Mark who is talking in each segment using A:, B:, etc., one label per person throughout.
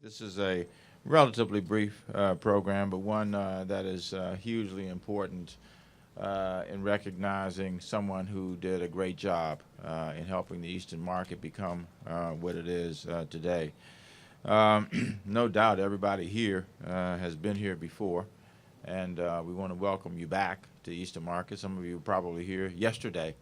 A: This is a relatively brief program, but one that is hugely important in recognizing someone who did a great job in helping the Eastern Market become what it is today. No doubt everybody here has been here before, and we want to welcome you back to Eastern Market. Some of you were probably here yesterday.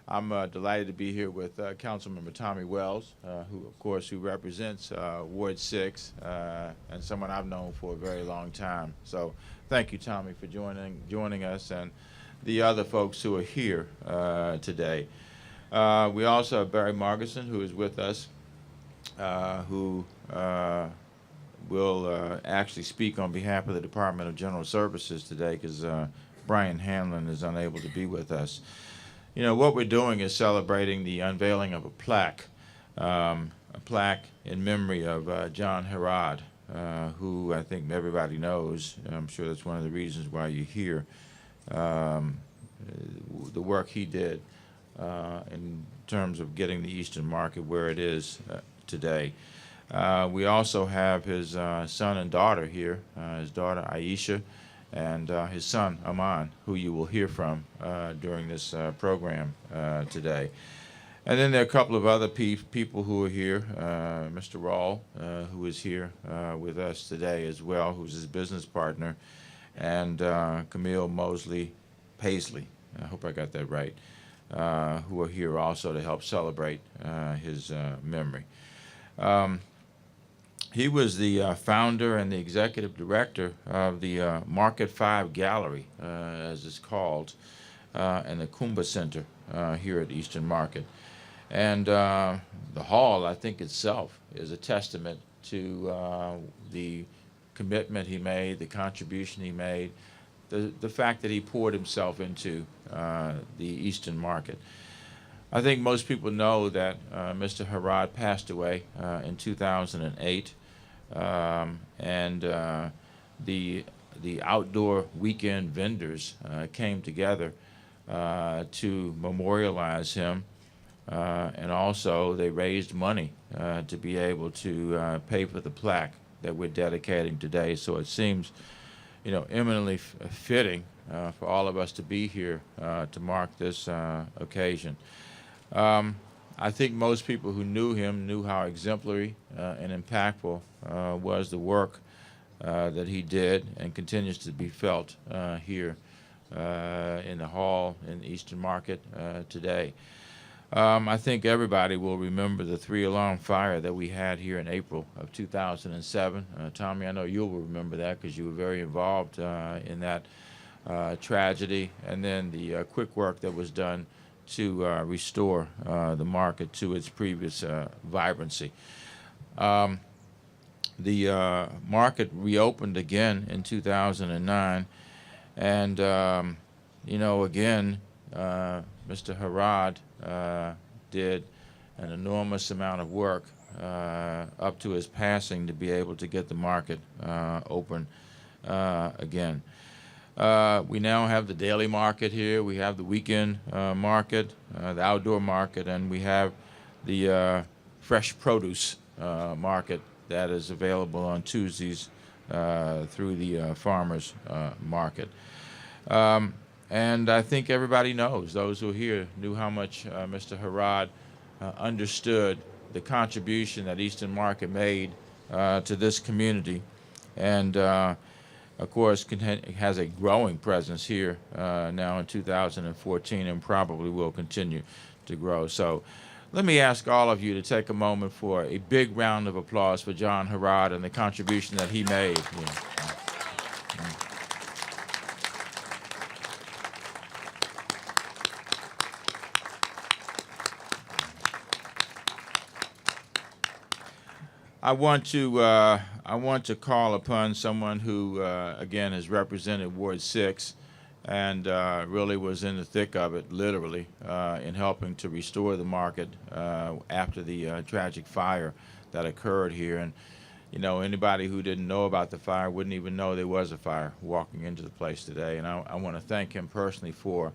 A: I'm delighted to be here with Councilmember Tommy Wells, who, of course, who represents Ward 6, and someone I've known for a very long time. So thank you, Tommy, for joining us, and the other folks who are here today. We also have Barry Margeson, who is with us, who will actually speak on behalf of the Department of General Services today, because Brian Hanlon is unable to be with us. You know, what we're doing is celebrating the unveiling of a plaque in memory of John Harrod, who I think everybody knows. I'm sure that's one of the reasons why you're here. The work he did in terms of getting the Eastern Market where it is today. We also have his son and daughter here, his daughter Aisha, and his son, Amon, who you will hear from during this program today. And then there are a couple of other people who are here. Mr. Rall, who is here with us today as well, who's his business partner, and Camille, Mosley-Pasley, I hope I got that right, who are here also to help celebrate his memory. He was the founder and the executive director of the Market 5 Gallery, as it's called, and the Kuumba Center here at Eastern Market. And the hall, I think itself, is a testament to the commitment he made, the contribution he made, the fact that he poured himself into the Eastern Market. I think most people know that Mr. Harrod passed away in 2008. And the outdoor weekend vendors came together to memorialize him, and also they raised money to be able to pay for the plaque that we're dedicating today. So it seems, you know, eminently fitting for all of us to be here to mark this occasion. I think most people who knew him knew how exemplary and impactful was the work that he did and continues to be felt here in the hall in Eastern Market today. I think everybody will remember the 3-alarm fire that we had here in April of 2007. Tommy, I know you'll remember that because you were very involved in that tragedy, and then the quick work that was done to restore the market to its previous vibrancy. The market reopened again in 2009, and you know, again, Mr. Harrod did an enormous amount of work up to his passing to be able to get the market open again. We now have the daily market here, we have the weekend market, the outdoor market, and we have the fresh produce market that is available on Tuesdays through the farmers market. And I think everybody knows, those who are here knew how much Mr. Harrod understood the contribution that Eastern Market made to this community, and of course, has a growing presence here now in 2014 and probably will continue to grow. So let me ask all of you to take a moment for a big round of applause for John Harrod and the contribution that he made. Yeah. I want to call upon someone who, again, has represented Ward 6 and really was in the thick of it, literally, in helping to restore the market after the tragic fire that occurred here. And, you know, anybody who didn't know about the fire wouldn't even know there was a fire walking into the place today. And I want to thank him personally for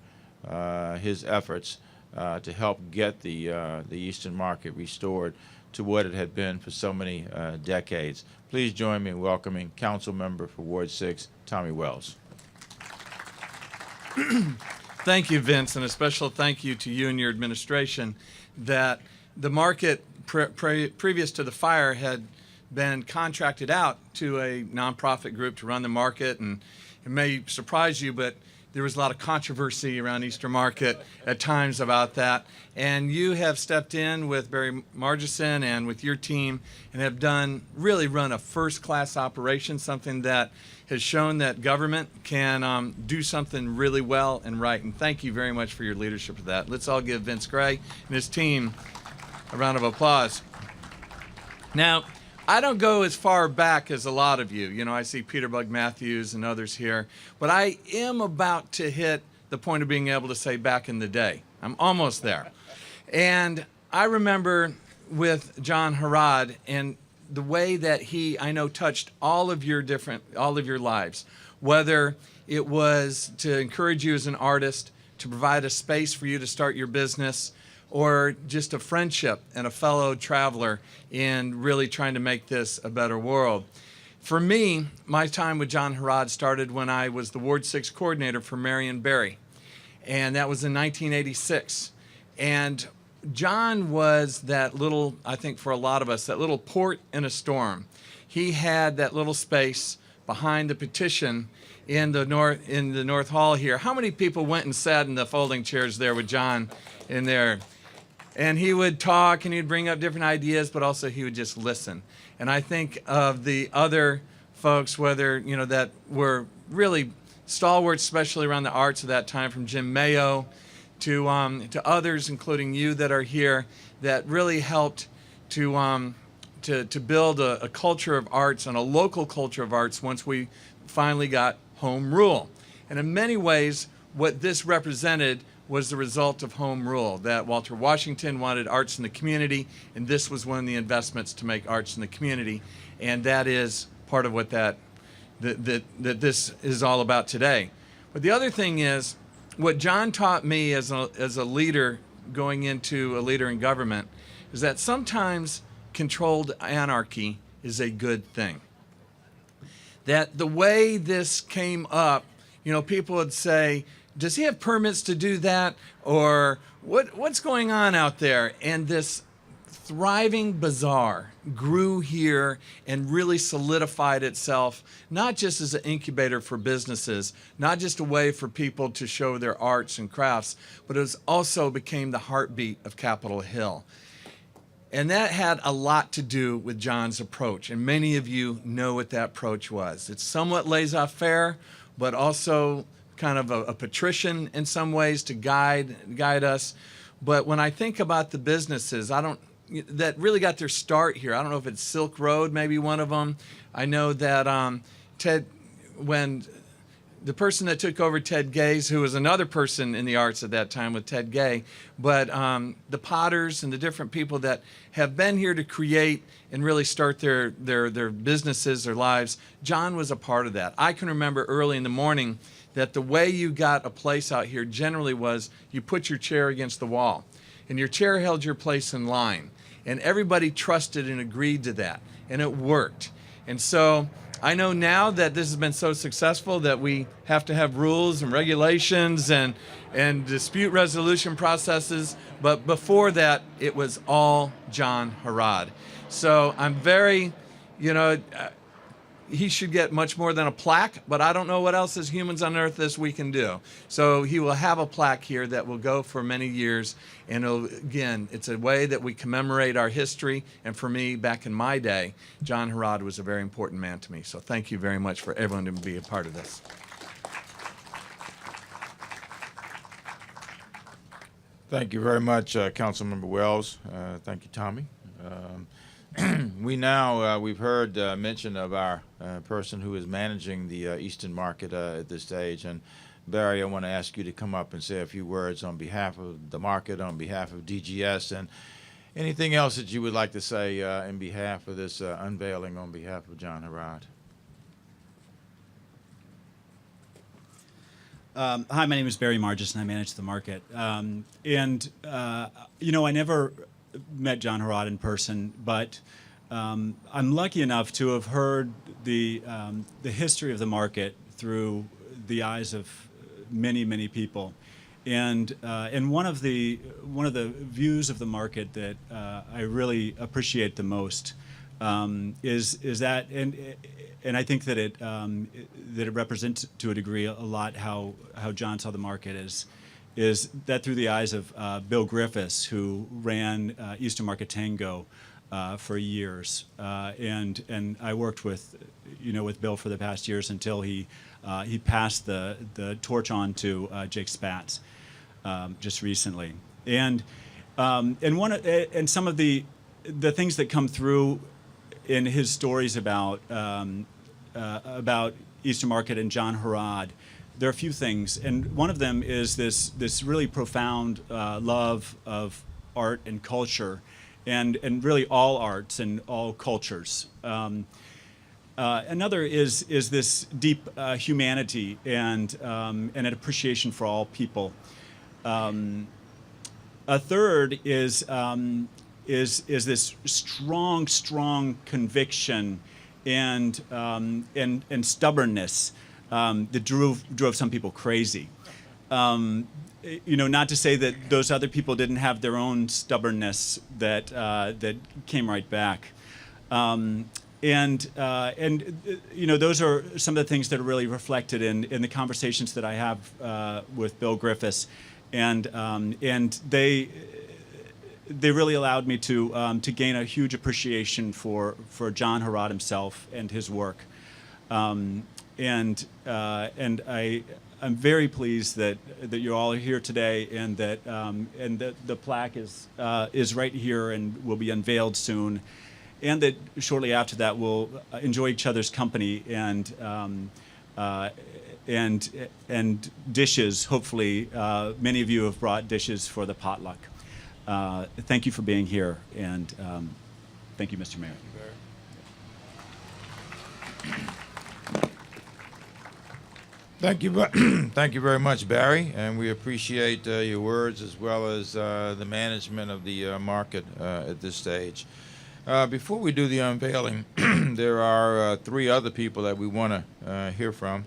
A: his efforts to help get the Eastern Market restored to what it had been for so many decades. Please join me in welcoming Councilmember for Ward 6, Tommy Wells.
B: Thank you, Vince, and a special thank you to you and your administration that the market previous to the fire had been contracted out to a nonprofit group to run the market, and it may surprise you, but there was a lot of controversy around Easter Market at times about that. And you have stepped in with Barry Margeson and with your team and have really run a first-class operation, something that has shown that government can do something really well and right. And thank you very much for your leadership of that. Let's all give Vince Gray and his team a round of applause. Now, I don't go as far back as a lot of you. You know, I see Peter Bug Matthews and others here, but I am about to hit the point of being able to say back in the day. I'm almost there. And I remember with John Harrod and the way that he, I know, touched all of your lives, whether it was to encourage you as an artist, to provide a space for you to start your business, or just a friendship and a fellow traveler in really trying to make this a better world. For me, my time with John Harrod started when I was the Ward 6 coordinator for Marion Barry, and that was in 1986. And John was that little, I think for a lot of us, that little port in a storm. He had that little space behind the petition in the North Hall here. How many people went and sat in the folding chairs there with John in there? And he would talk and he'd bring up different ideas, but also he would just listen. And I think of the other folks, whether, you know, that were really stalwarts, especially around the arts of that time, from Jim Mayo to others, including you that are here, that really helped to build a culture of arts and a local culture of arts once we finally got home rule. And in many ways, what this represented was the result of home rule, that Walter Washington wanted arts in the community, and this was one of the investments to make arts in the community. And that is part of what that this is all about today. But the other thing is, what John taught me as a leader going into a leader in government is that sometimes controlled anarchy is a good thing. That the way this came up, you know, people would say, does he have permits to do that? Or what's going on out there? And this thriving bazaar grew here and really solidified itself, not just as an incubator for businesses, not just a way for people to show their arts and crafts, but it also became the heartbeat of Capitol Hill. And that had a lot to do with John's approach, and many of you know what that approach was. It's somewhat laissez-faire, but also kind of a patrician in some ways to guide us. But when I think about the businesses, that really got their start here. I don't know if it's Silk Road, maybe one of them. I know that when the person that took over Ted Gay's, who was another person in the arts at that time with Ted Gay, but the Potters and the different people that have been here to create and really start their businesses, their lives, John was a part of that. I can remember early in the morning that the way you got a place out here generally was you put your chair against the wall, and your chair held your place in line, and everybody trusted and agreed to that, and it worked. And so I know now that this has been so successful that we have to have rules and regulations and dispute resolution processes, but before that, it was all John Harrod. So I'm very, he should get much more than a plaque, but I don't know what else as humans on earth this we can do. So he will have a plaque here that will go for many years, and again, it's a way that we commemorate our history, and for me, back in my day, John Harrod was a very important man to me. So thank you very much for everyone to be a part of this.
A: Thank you very much, Councilmember Wells. Thank you, Tommy. We've heard mention of our person who is managing the Eastern Market at this stage. And Barry, I want to ask you to come up and say a few words on behalf of the market, on behalf of DGS, and anything else that you would like to say in behalf of this unveiling on behalf of John Harrod.
C: Hi, my name is Barry Margeson. I manage the market. I never met John Harrod in person, but I'm lucky enough to have heard the history of the market through the eyes of many, many people. And one of the views of the market that I really appreciate the most is that, and I think that it represents to a degree a lot how John saw the market is that through the eyes of Bill Griffiths, who ran Eastern Market Tango for years, and I worked with Bill for the past years until he passed the torch on to Jake Spatz just recently, and some of the things that come through in his stories about Eastern Market and John Harrod, there are a few things, and one of them is this really profound love of art and culture, and really all arts and all cultures. Another is this deep humanity and an appreciation for all people. A third is this strong conviction and stubbornness that drove some people crazy. Not to say that those other people didn't have their own stubbornness that came right back. Those are some of the things that are really reflected in the conversations that I have with Bill Griffiths, and they really allowed me to gain a huge appreciation for John Harrod himself and his work, and I'm very pleased that you all are here today, and that the plaque is right here and will be unveiled soon, and that shortly after that we'll enjoy each other's company and dishes. Hopefully, many of you have brought dishes for the potluck. Thank you for being here, and thank you, Mr. Mayor.
A: Thank you, thank you very much, Barry, and we appreciate your words as well as the management of the market at this stage. Before we do the unveiling, there are three other people that we want to hear from.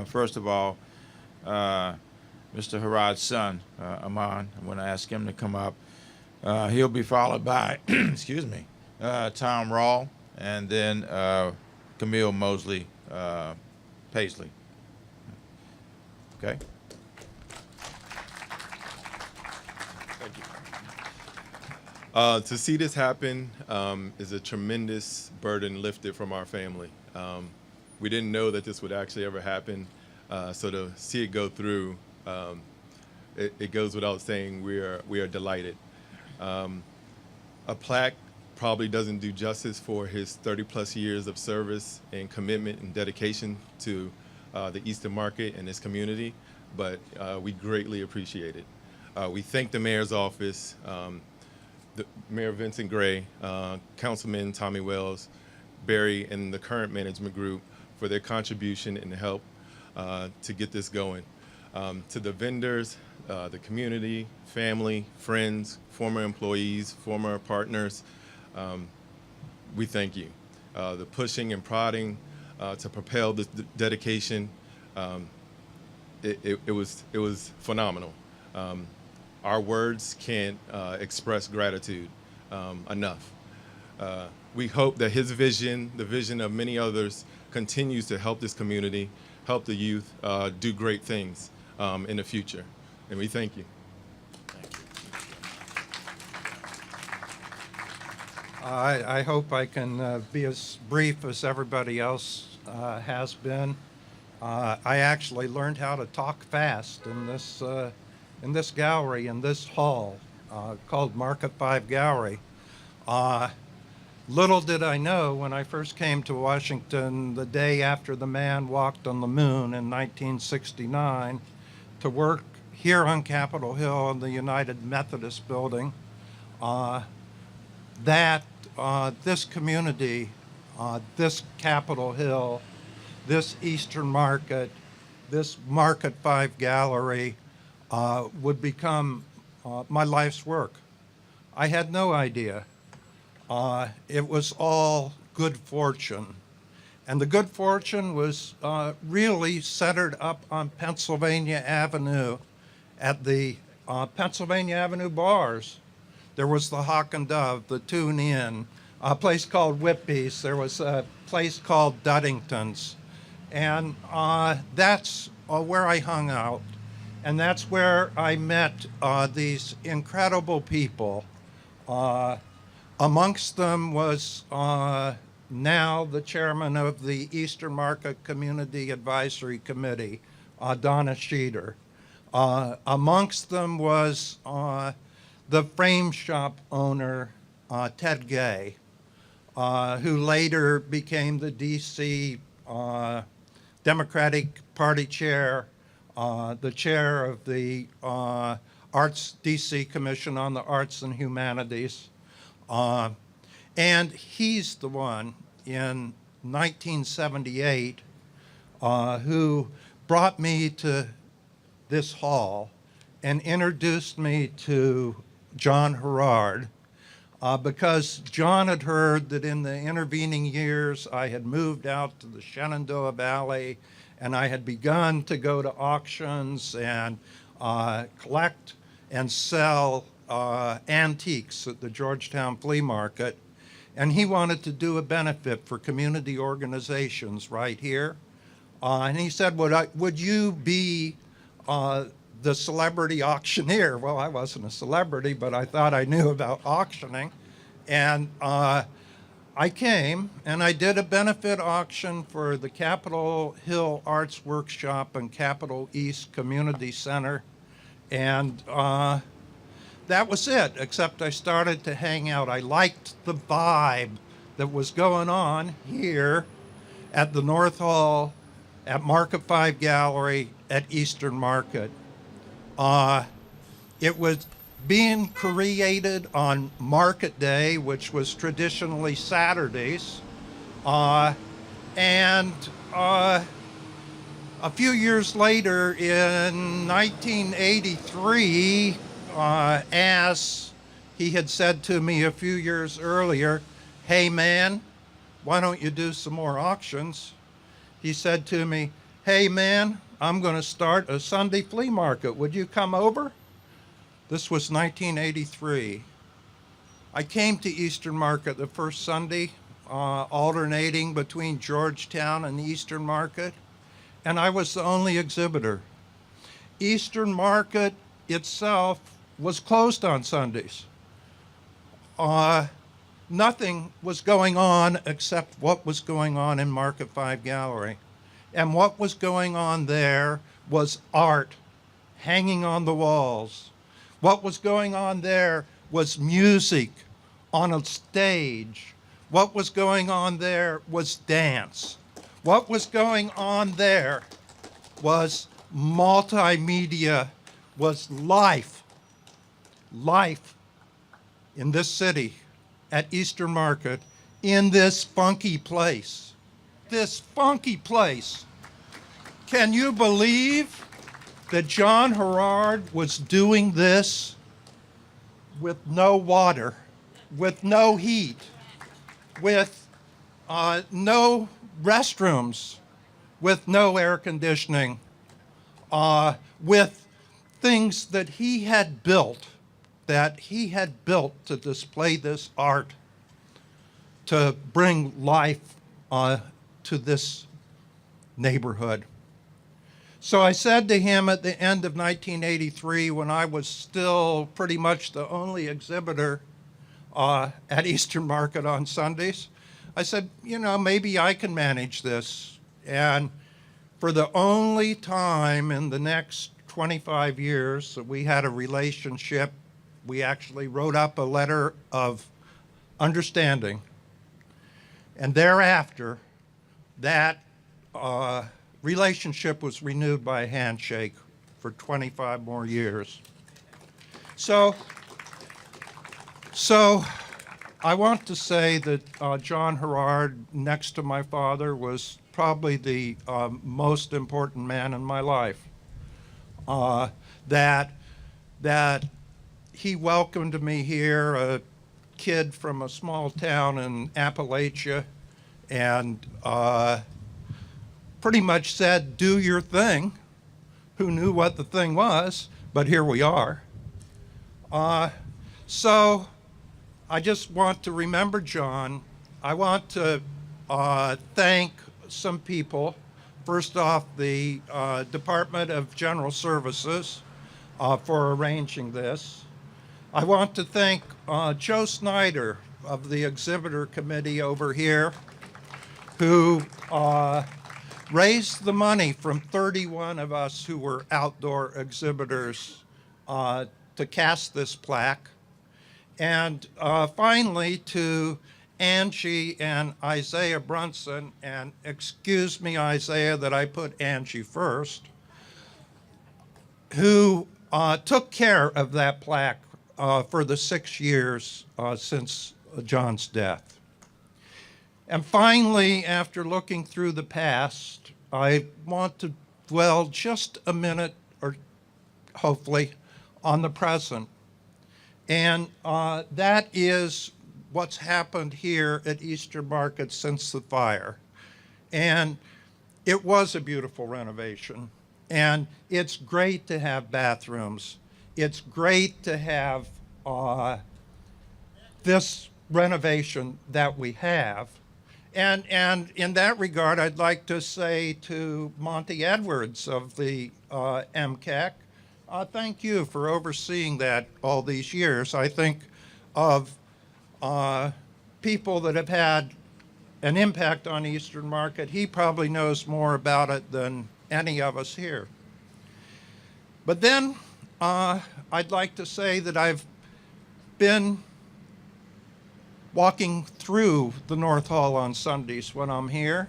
A: First of all, Mr. Harrod's son, Amon. I'm going to ask him to come up. He'll be followed by, excuse me, Tom Rall, and then Camille Mosley-Pasley. Okay.
D: Thank you. To see this happen is a tremendous burden lifted from our family. We didn't know that this would actually ever happen, so to see it go through, it goes without saying we are delighted. A plaque probably doesn't do justice for his 30-plus years of service and commitment and dedication to the Eastern Market and his community, but we greatly appreciate it. We thank the mayor's office, Mayor Vincent Gray, Councilman Tommy Wells, Barry, and the current management group for their contribution and help to get this going. To the vendors, the community, family, friends, former employees, former partners, we thank you. The pushing and prodding to propel this dedication, it was phenomenal. Our words can't express gratitude enough. We hope that his vision, the vision of many others, continues to help this community, help the youth do great things in the future. And we thank you.
E: I hope I can be as brief as everybody else has been. I actually learned how to talk fast in this gallery, in this hall called Market 5 Gallery. Little did I know when I first came to Washington the day after the man walked on the moon in 1969 to work here on Capitol Hill in the United Methodist Building, that this community, this Capitol Hill, this Eastern Market, this Market 5 Gallery would become my life's work. I had no idea. It was all good fortune. And the good fortune was really centered up on Pennsylvania Avenue at the Pennsylvania Avenue bars. There was the Hawk and Dove, the Tune Inn, a place called Whitby's. There was a place called Duddington's. And that's where I hung out. And that's where I met these incredible people. Amongst them was now the chairman of the Eastern Market Community Advisory Committee, Donna Sheeter. Amongst them was the frame shop owner, Ted Gay, who later became the D.C. Democratic Party chair, the chair of the D.C. Commission on the Arts and Humanities. And he's the one in 1978 who brought me to this hall and introduced me to John Harrod, because John had heard that in the intervening years I had moved out to the Shenandoah Valley and I had begun to go to auctions and collect and sell antiques at the Georgetown Flea Market. And he wanted to do a benefit for community organizations right here. And he said, would you be the celebrity auctioneer? Well, I wasn't a celebrity, but I thought I knew about auctioning. And I came and I did a benefit auction for the Capitol Hill Arts Workshop and Capitol East Community Center. And that was it, except I started to hang out. I liked the vibe that was going on here at the North Hall, at Market 5 Gallery, at Eastern Market. It was being created on Market Day, which was traditionally Saturdays. And a few years later, in 1983, as he had said to me a few years earlier, "Hey man, why don't you do some more auctions?" He said to me, "Hey man, I'm going to start a Sunday flea market. Would you come over?" This was 1983. I came to Eastern Market the first Sunday, alternating between Georgetown and Eastern Market, and I was the only exhibitor. Eastern Market itself was closed on Sundays. Nothing was going on except what was going on in Market 5 Gallery. And what was going on there was art hanging on the walls. What was going on there was music on a stage. What was going on there was dance. What was going on there was multimedia, was life. Life in this city, at Eastern Market, in this funky place. This funky place. Can you believe that John Harrod was doing this with no water, with no heat, with no restrooms, with no air conditioning, with things that he had built to display this art, to bring life to this neighborhood. So I said to him at the end of 1983, when I was still pretty much the only exhibitor at Eastern Market on Sundays, I said, maybe I can manage this. And for the only time in the next 25 years that we had a relationship, we actually wrote up a letter of understanding. And thereafter, that relationship was renewed by a handshake for 25 more years. So I want to say that John Harrod, next to my father, was probably the most important man in my life. That he welcomed me here, a kid from a small town in Appalachia, and pretty much said, do your thing. Who knew what the thing was, but here we are. So I just want to remember John. I want to thank some people. First off, the Department of General Services for arranging this. I want to thank Joe Snyder of the Exhibitor Committee over here, who raised the money from 31 of us who were outdoor exhibitors to cast this plaque. And finally, to Angie and Isaiah Brunson, and excuse me, Isaiah, that I put Angie first, who took care of that plaque for the 6 years since John's death. And finally, after looking through the past, I want to dwell just a minute, or hopefully, on the present. And that is what's happened here at Eastern Market since the fire. And it was a beautiful renovation. And it's great to have bathrooms. It's great to have this renovation that we have. And in that regard, I'd like to say to Monty Edwards of the MCAC, thank you for overseeing that all these years. I think of people that have had an impact on Eastern Market. He probably knows more about it than any of us here. But then I'd like to say that I've been walking through the North Hall on Sundays when I'm here.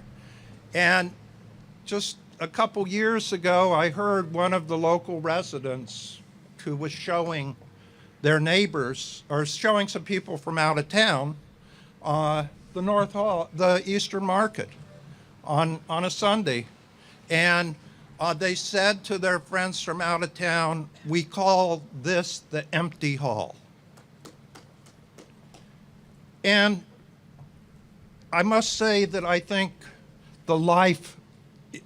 E: And just a couple years ago, I heard one of the local residents who was showing their neighbors, or showing some people from out of town, the North Hall, the Eastern Market on a Sunday. And they said to their friends from out of town, we call this the empty hall. And I must say that I think the life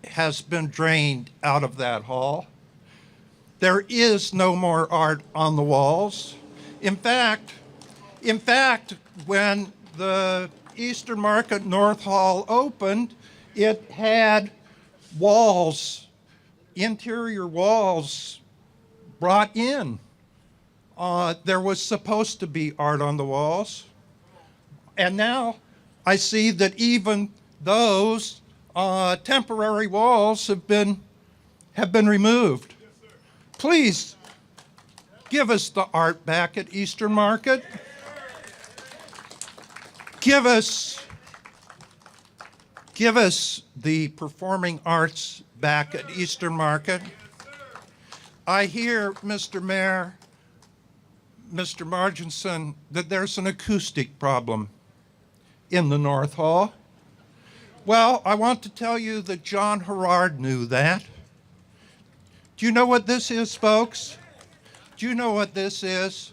E: has been drained out of that hall. There is no more art on the walls. In fact, when the Eastern Market North Hall opened, it had walls, interior walls brought in. There was supposed to be art on the walls. And now I see that even those temporary walls have been removed. Please give us the art back at Eastern Market. Give us the performing arts back at Eastern Market. I hear, Mr. Mayor, Mr. Margeson, that there's an acoustic problem in the North Hall. Well, I want to tell you that John Harrod knew that. Do you know what this is, folks? Do you know what this is?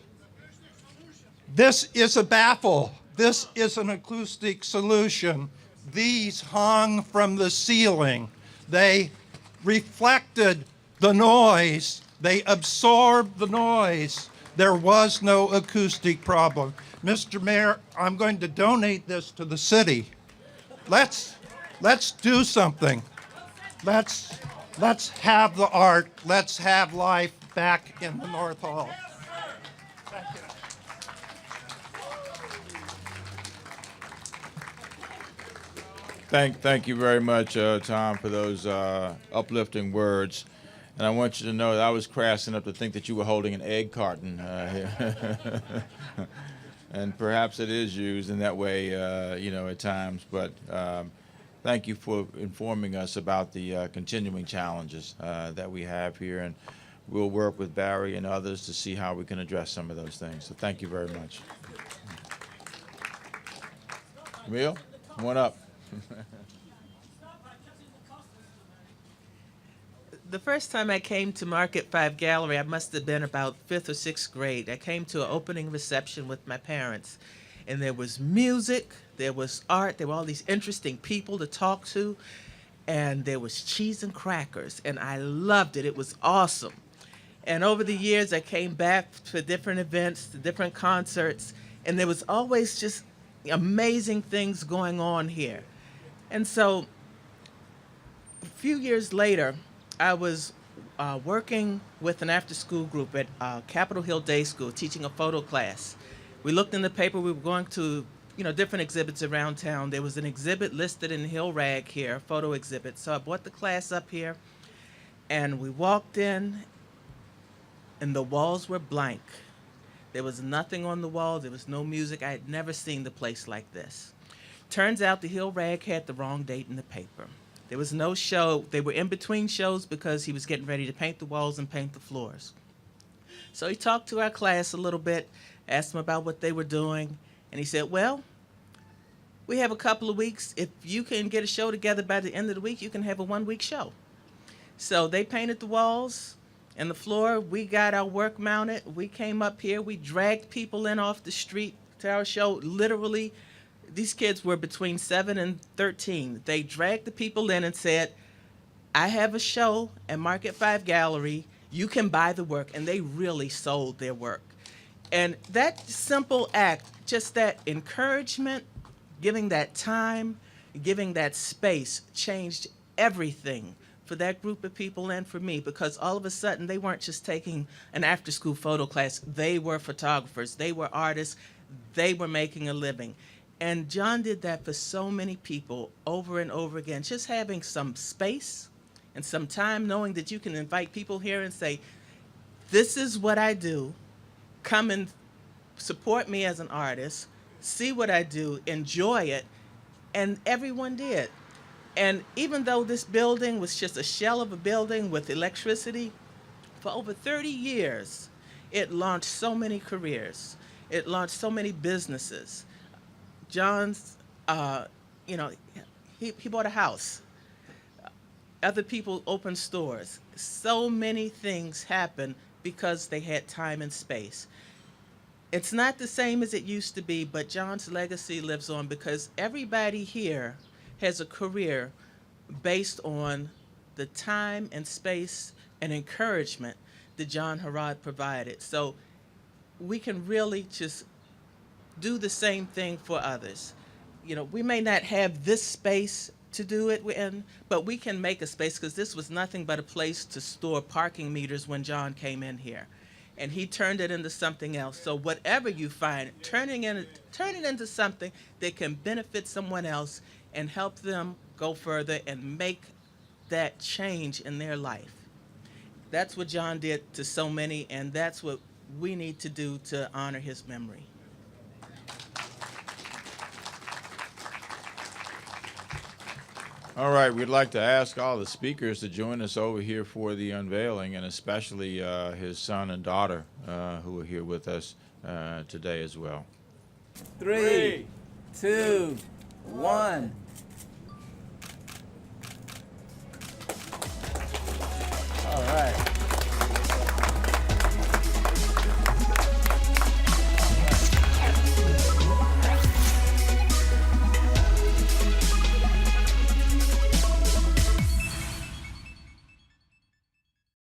E: This is a baffle. This is an acoustic solution. These hung from the ceiling. They reflected the noise. They absorbed the noise. There was no acoustic problem. Mr. Mayor, I'm going to donate this to the city. Let's do something. Let's have the art. Let's have life back in the North Hall. Thank you.
A: Thank you very much, Tom, for those uplifting words. And I want you to know that I was crass enough to think that you were holding an egg carton here. And perhaps it is used in that way, at times. But thank you for informing us about the continuing challenges that we have here. And we'll work with Barry and others to see how we can address some of those things. So thank you very much. Camille, come on up.
F: The first time I came to Market 5 Gallery, I must have been about 5th or 6th grade. I came to an opening reception with my parents, and there was music, there was art, there were all these interesting people to talk to, and there was cheese and crackers, and I loved it. It was awesome. And over the years, I came back to different events, to different concerts, and there was always just amazing things going on here. And so a few years later, I was working with an after-school group at Capitol Hill Day School, teaching a photo class. We looked in the paper. We were going to, different exhibits around town. There was an exhibit listed in Hill Rag here, a photo exhibit. So I brought the class up here, and we walked in, and the walls were blank. There was nothing on the walls. There was no music. I had never seen the place like this. Turns out the Hill Rag had the wrong date in the paper. There was no show. They were in between shows because he was getting ready to paint the walls and paint the floors. So he talked to our class a little bit, asked them about what they were doing, and he said, well, we have a couple of weeks. If you can get a show together by the end of the week, you can have a 1-week show. So they painted the walls and the floor. We got our work mounted. We came up here. We dragged people in off the street to our show. Literally, these kids were between 7 and 13. They dragged the people in and said, I have a show at Market 5 Gallery. You can buy the work. And they really sold their work. And that simple act, just that encouragement, giving that time, giving that space, changed everything for that group of people and for me, because all of a sudden they weren't just taking an after-school photo class. They were photographers. They were artists. They were making a living. And John did that for so many people over and over again, just having some space and some time, knowing that you can invite people here and say, this is what I do. Come and support me as an artist. See what I do. Enjoy it. And everyone did. And even though this building was just a shell of a building with electricity, for over 30 years, it launched so many careers. It launched so many businesses. John's, he bought a house. Other people opened stores. So many things happened because they had time and space. It's not the same as it used to be, but John's legacy lives on because everybody here has a career based on the time and space and encouragement that John Harrod provided. So we can really just do the same thing for others. We may not have this space to do it in, but we can make a space, because this was nothing but a place to store parking meters when John came in here. And he turned it into something else. So whatever you find, turn it into something that can benefit someone else and help them go further and make that change in their life. That's what John did to so many, and that's what we need to do to honor his memory.
A: All right, we'd like to ask all the speakers to join us over here for the unveiling, and especially his son and daughter who are here with us today as well.
G: 3, 2, 1.